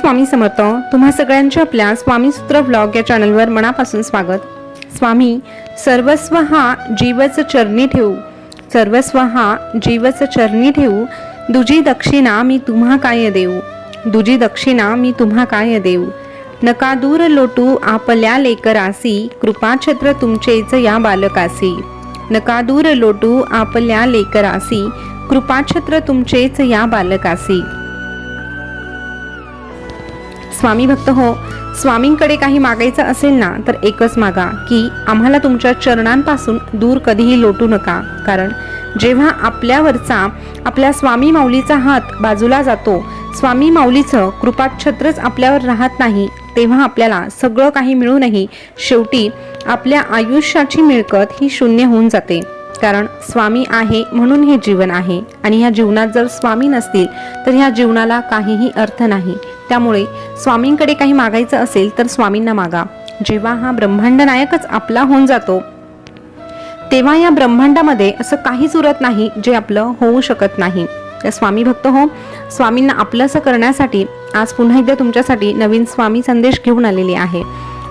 स्वामी समर्थ. तुम्हा सगळ्यांचे आपल्या स्वामी सूत्र व्लॉग या चॅनलवर मनापासून स्वागत. स्वामी, सर्वस्व हा जीवच चरणी ठेवू, सर्वस्व हा जीवच चरणी ठेवू, दुजी दक्षिणा मी तुम्हा काय देऊ, दुजी दक्षिणा मी तुम्हा काय देऊ. नका दूर लोटू आपल्या लेकरासी, कृपाछत्र तुमचेच या बालकासी. नका दूर लोटू आपल्या लेकरासी, कृपाछत्र तुमचेच या बालकासी. स्वामी भक्त हो, स्वामींकडे काही मागायचं असेल ना तर एकच मागा की आम्हाला तुमच्या चरणांपासून दूर कधीही लोटू नका. कारण जेव्हा आपल्यावरचा आपल्या स्वामी माऊलीचा हात बाजूला जातो, स्वामी माऊलीचं कृपाछत्रच आपल्यावर राहत नाही, तेव्हा आपल्याला सगळं काही मिळूनही शेवटी आपल्या आयुष्याची मिळकत ही शून्य होऊन जाते. कारण स्वामी आहे म्हणून हे जीवन आहे, आणि ह्या जीवनात जर स्वामी नसतील तर ह्या जीवनाला काहीही अर्थ नाही. त्यामुळे स्वामींकडे काही मागायचं असेल तर स्वामींना मागा. जेव्हा हा ब्रह्मांड नायकच आपला होऊन जातो तेव्हा या ब्रह्मांडामध्ये असं काहीच उरत नाही जे आपलं होऊ शकत नाही. तर स्वामी भक्त हो, स्वामींना आपलंसं करण्यासाठी आज पुन्हा एकदा तुमच्यासाठी नवीन स्वामी संदेश घेऊन आलेली आहे.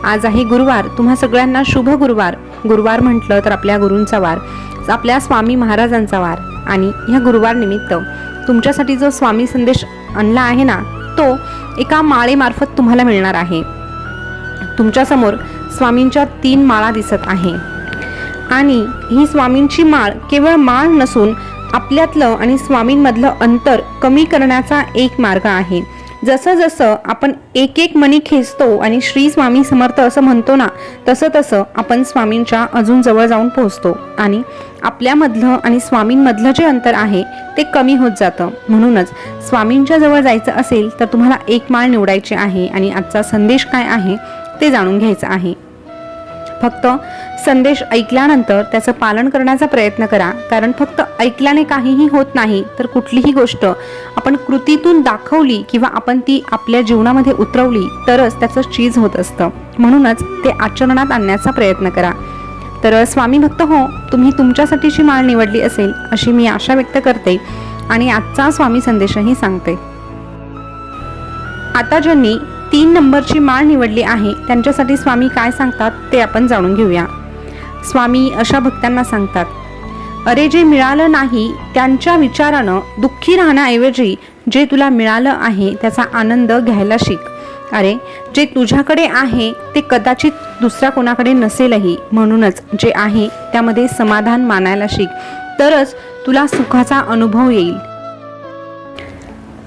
आज आहे गुरुवार. तुम्हा सगळ्यांना शुभ गुरुवार. गुरुवार म्हटलं तर आपल्या गुरूंचा वार, आपल्या स्वामी महाराजांचा वार, आणि ह्या गुरुवार निमित्त तुमच्यासाठी जो स्वामी संदेश आणला आहे ना, तो एका माळेमार्फत तुम्हाला मिळणार आहे. तुमच्यासमोर स्वामींच्या 3 माळा दिसत आहे, आणि ही स्वामींची माळ केवळ माळ नसून आपल्यातलं आणि स्वामींमधलं अंतर कमी करण्याचा एक मार्ग आहे. जसं जसं आपण एक एक मणी खेचतो आणि श्री स्वामी समर्थ असं म्हणतो ना, तसं तसं आपण स्वामींच्या अजून जवळ जाऊन पोहोचतो, आणि आपल्यामधलं आणि स्वामींमधलं जे अंतर आहे ते कमी होत जातं. म्हणूनच स्वामींच्या जवळ जायचं असेल तर तुम्हाला एक माळ निवडायची आहे, आणि आजचा संदेश काय आहे ते जाणून घ्यायचं आहे. फक्त संदेश ऐकल्यानंतर त्याचं पालन करण्याचा प्रयत्न करा. कारण फक्त ऐकल्याने काहीही होत नाही, तर कुठलीही गोष्ट आपण कृतीतून दाखवली किंवा आपण ती आपल्या जीवनामध्ये उतरवली तरच त्याचं चीज होत असतं. म्हणूनच ते आचरणात आणण्याचा प्रयत्न करा. तर स्वामी भक्त हो, तुम्ही तुमच्यासाठीची माळ निवडली असेल अशी मी आशा व्यक्त करते, आणि आजचा स्वामी संदेशही सांगते. आता ज्यांनी 3 नंबरची माळ निवडली आहे त्यांच्यासाठी स्वामी काय सांगतात ते आपण जाणून घेऊया. स्वामी अशा भक्तांना सांगतात, अरे जे मिळालं नाही त्यांच्या विचारानं दुःखी राहण्याऐवजी जे तुला मिळालं आहे त्याचा आनंद घ्यायला शिक. अरे जे तुझ्याकडे आहे ते कदाचित दुसऱ्या कोणाकडे नसेलही, म्हणूनच जे आहे त्यामध्ये समाधान मानायला शिक, तरच तुला सुखाचा अनुभव येईल.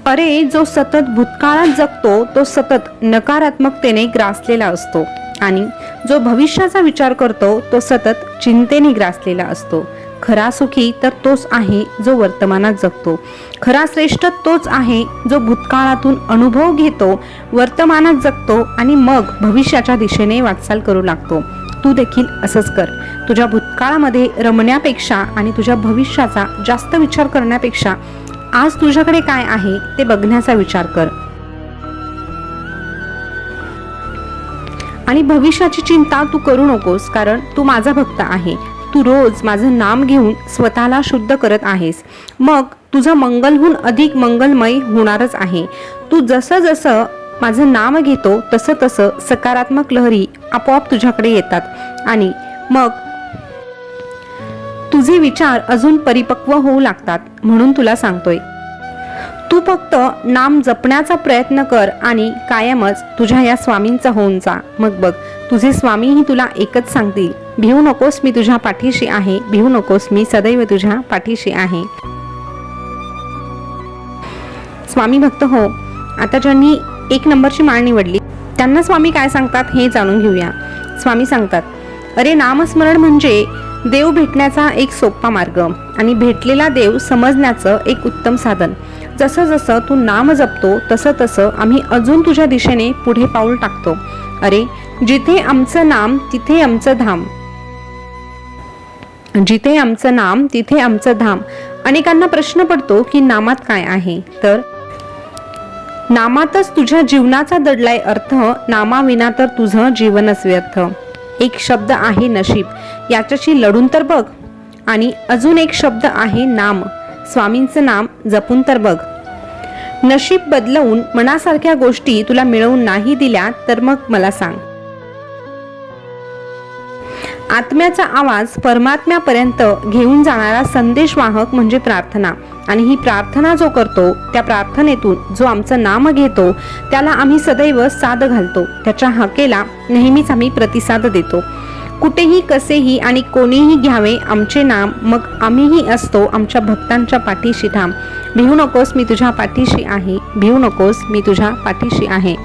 अरे जो सतत भूतकाळात जगतो तो सतत नकारात्मकतेने ग्रासलेला असतो, आणि जो भविष्याचा विचार करतो तो सतत चिंतेने ग्रासलेला असतो. खरा सुखी तर तोच आहे जो वर्तमानात जगतो. खरा श्रेष्ठ तोच आहे जो भूतकाळातून अनुभव घेतो, वर्तमानात जगतो, आणि मग भविष्याच्या दिशेने वाटचाल करू लागतो. तू देखील असंच कर. तुझ्या भूतकाळामध्ये रमण्यापेक्षा आणि तुझ्या भविष्याचा जास्त विचार करण्यापेक्षा आज तुझ्याकडे काय आहे ते बघण्याचा विचार कर, आणि भविष्याची चिंता तू करू नकोस. कारण तू माझा भक्त आहे. तू रोज माझं नाम घेऊन स्वतःला शुद्ध करत आहेस, मग तुझं मंगलहून अधिक मंगलमय होणारच आहे. तू जसं जसं माझं नाम घेतो तसं तसं सकारात्मक लहरी आपोआप तुझ्याकडे येतात, आणि मग तुझे विचार अजून परिपक्व होऊ लागतात. म्हणून तुला सांगतोय, तू फक्त नाम जपण्याचा प्रयत्न कर आणि कायमच तुझ्या या स्वामींचा होऊन जा. मग बघ, तुझे स्वामीही तुला एकच सांगतील, भिवू नकोस, मी तुझ्या पाठीशी आहे, भिवू नकोस, मी सदैव तुझ्या पाठीशी आहे. स्वामी भक्त हो, आता ज्यांनी 1 नंबरची माळ निवडली त्यांना स्वामी काय सांगतात हे जाणून घेऊया. स्वामी सांगतात, अरे नामस्मरण म्हणजे देव भेटण्याचा एक सोपा मार्ग, आणि भेटलेला देव समजण्याचं एक उत्तम साधन. जसं जसं तू नाम जपतो तसं तसं आम्ही अजून तुझ्या दिशेने पुढे पाऊल टाकतो. अरे जिथे आमचं नाम तिथे आमचं धाम, जिथे आमचं नाम तिथे आमचं धाम. अनेकांना प्रश्न पडतो की नामात काय आहे, तर नामातच तुझ्या जीवनाचा दडलाय अर्थ. नामाविना तर तुझं जीवनच व्यर्थ. एक शब्द आहे नशीब, याच्याशी लढून तर बघ, आणि अजून एक शब्द आहे नाम. स्वामींचं नाम जपून तर बघ. नशीब बदलवून मनासारख्या गोष्टी तुला मिळवून नाही दिल्या तर मग मला सांग. आत्म्याचा आवाज परमात्म्यापर्यंत घेऊन जाणारा संदेशवाहक म्हणजे प्रार्थना. आणि ही प्रार्थना जो करतो, त्या प्रार्थनेतून जो आमचं नाम घेतो, त्याला आम्ही सदैव साद घालतो. त्याच्या हाकेला नेहमीच आम्ही प्रतिसाद देतो. कुठेही कसेही आणि कोणीही घ्यावे आमचे नाम, मग आम्हीही असतो आमच्या भक्तांच्या पाठीशी ठाम. भिवू नकोस मी तुझ्या पाठीशी आहे, भिवू नकोस मी तुझ्या पाठीशी आहे.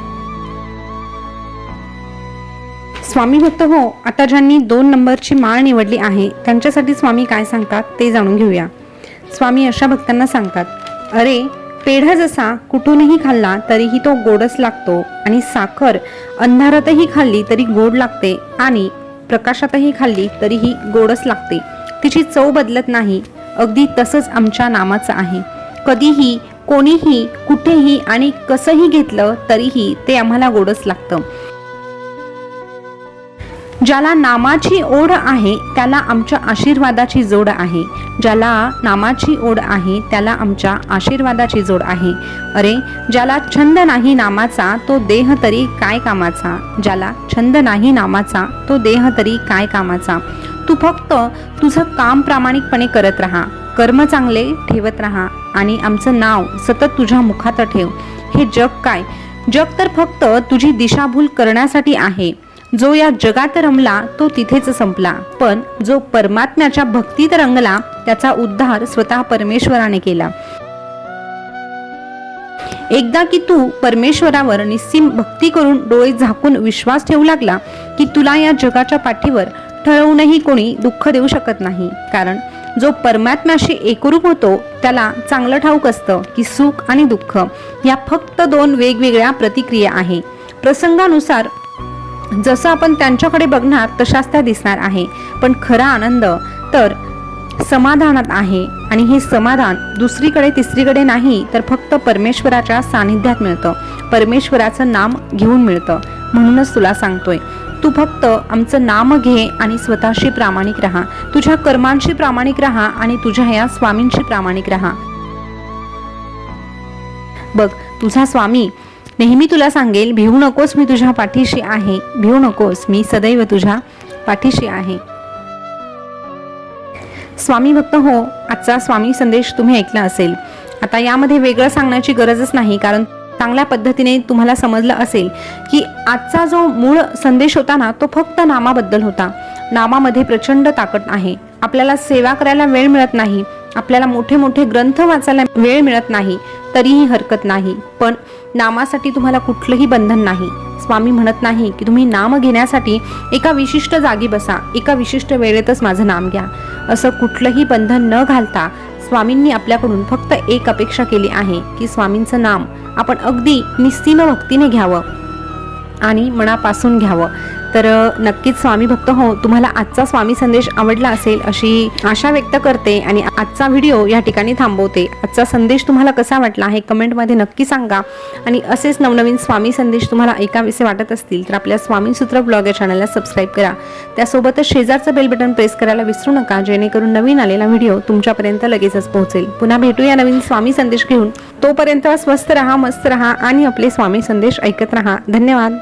स्वामी भक्त हो, आता ज्यांनी 2 नंबरची माळ निवडली आहे त्यांच्यासाठी स्वामी काय सांगतात ते जाणून घेऊया. स्वामी अशा भक्तांना सांगतात, अरे पेढा जसा कुठूनही खाल्ला तरीही तो गोडच लागतो, आणि साखर अंधारातही खाल्ली तरी गोड लागते, आणि प्रकाशातही खाल्ली तरीही गोडच लागते. तिची चव बदलत नाही. अगदी तसंच आमच्या नामाचं आहे. कधीही कोणीही कुठेही आणि कसंही घेतलं तरीही ते आम्हाला गोडच लागतं. ज्याला नामाची ओढ आहे त्याला आमच्या आशीर्वादाची जोड आहे. ज्याला नामाची ओढ आहे त्याला आमच्या आशीर्वादाची जोड आहे. अरे ज्याला छंद नाही नामाचा तो देह तरी काय कामाचा. ज्याला छंद नाही नामाचा तो देह तरी काय कामाचा. तू फक्त तुझं काम प्रामाणिकपणे करत राहा, कर्म चांगले ठेवत राहा, आणि आमचं नाव सतत तुझ्या मुखात ठेव. हे जग काय, जग तर फक्त तुझी दिशाभूल करण्यासाठी आहे. जो या जगात रमला तो तिथेच संपला, पण जो परमात्म्याच्या भक्तीत रंगला त्याचा उद्धार स्वतः परमेश्वराने केला. एकदा की तू परमेश्वरावर निस्सीम भक्ती करून डोळे झाकून विश्वास ठेवू लागला की तुला या जगाच्या पाठीवर ठरवूनही कोणी दुःख देऊ शकत नाही. कारण जो परमात्म्याशी एकरूप होतो त्याला चांगलं ठाऊक असतं की सुख आणि दुःख या फक्त 2 वेगवेगळ्या प्रतिक्रिया आहे. प्रसंगानुसार जसं आपण त्यांच्याकडे बघणार तशाच त्या दिसणार आहे, पण खरा आनंद तर समाधानात आहे. आणि हे समाधान दुसरीकडे तिसरीकडे नाही तर फक्त परमेश्वराच्या सानिध्यात मिळतं, परमेश्वराचं नाम घेऊन मिळतं. म्हणूनच तुला सांगतोय, तू फक्त आमचं नाम घे आणि स्वतःशी प्रामाणिक राहा, तुझ्या कर्मांशी प्रामाणिक राहा आणि तुझ्या या स्वामींशी प्रामाणिक राहा. बघ तुझा स्वामी नेहमी तुला सांगेल, भिवू नकोस मी तुझ्या पाठीशी आहे, भिवू नकोस मी सदैव तुझ्या पाठीशी आहे. स्वामी भक्त हो, आजचा स्वामी संदेश तुम्ही ऐकला असेल. आता यामध्ये वेगळं सांगण्याची गरजच नाही, कारण चांगल्या पद्धतीने तुम्हाला समजलं असेल की आजचा जो मूळ संदेश होता ना तो फक्त नामाबद्दल होता. नामामध्ये प्रचंड ताकद आहे. आपल्याला सेवा करायला वेळ मिळत नाही, आपल्याला मोठे मोठे ग्रंथ वाचायला वेळ मिळत नाही तरीही हरकत नाही, पण नामासाठी तुम्हाला कुठलंही बंधन नाही. स्वामी म्हणत नाही की तुम्ही नाम घेण्यासाठी एका विशिष्ट जागी बसा, एका विशिष्ट वेळेतच माझं नाम घ्या. असं कुठलंही बंधन न घालता स्वामींनी आपल्याकडून फक्त एक अपेक्षा केली आहे की स्वामींचं नाम आपण अगदी निस्सीम भक्तीने घ्यावं आणि मनापासून घ्यावं. तर नक्कीच स्वामी भक्त हो, तुम्हाला आजचा स्वामी संदेश आवडला असेल अशी आशा व्यक्त करते आणि आजचा व्हिडिओ या ठिकाणी थांबवते. आजचा संदेश तुम्हाला कसा वाटला हे कमेंटमध्ये नक्की सांगा. आणि असेच नवनवीन स्वामी संदेश तुम्हाला ऐकावेसे वाटत असतील तर आपल्या स्वामी सूत्र ब्लॉग या चॅनलला सबस्क्राईब करा. त्यासोबतच शेजारचं बेल बटन प्रेस करायला विसरू नका, जेणेकरून नवीन आलेला व्हिडिओ तुमच्यापर्यंत लगेचच पोहोचेल. पुन्हा भेटूया नवीन स्वामी संदेश घेऊन. तोपर्यंत स्वस्थ रहा, मस्त रहा आणि आपले स्वामी संदेश ऐकत रहा. धन्यवाद.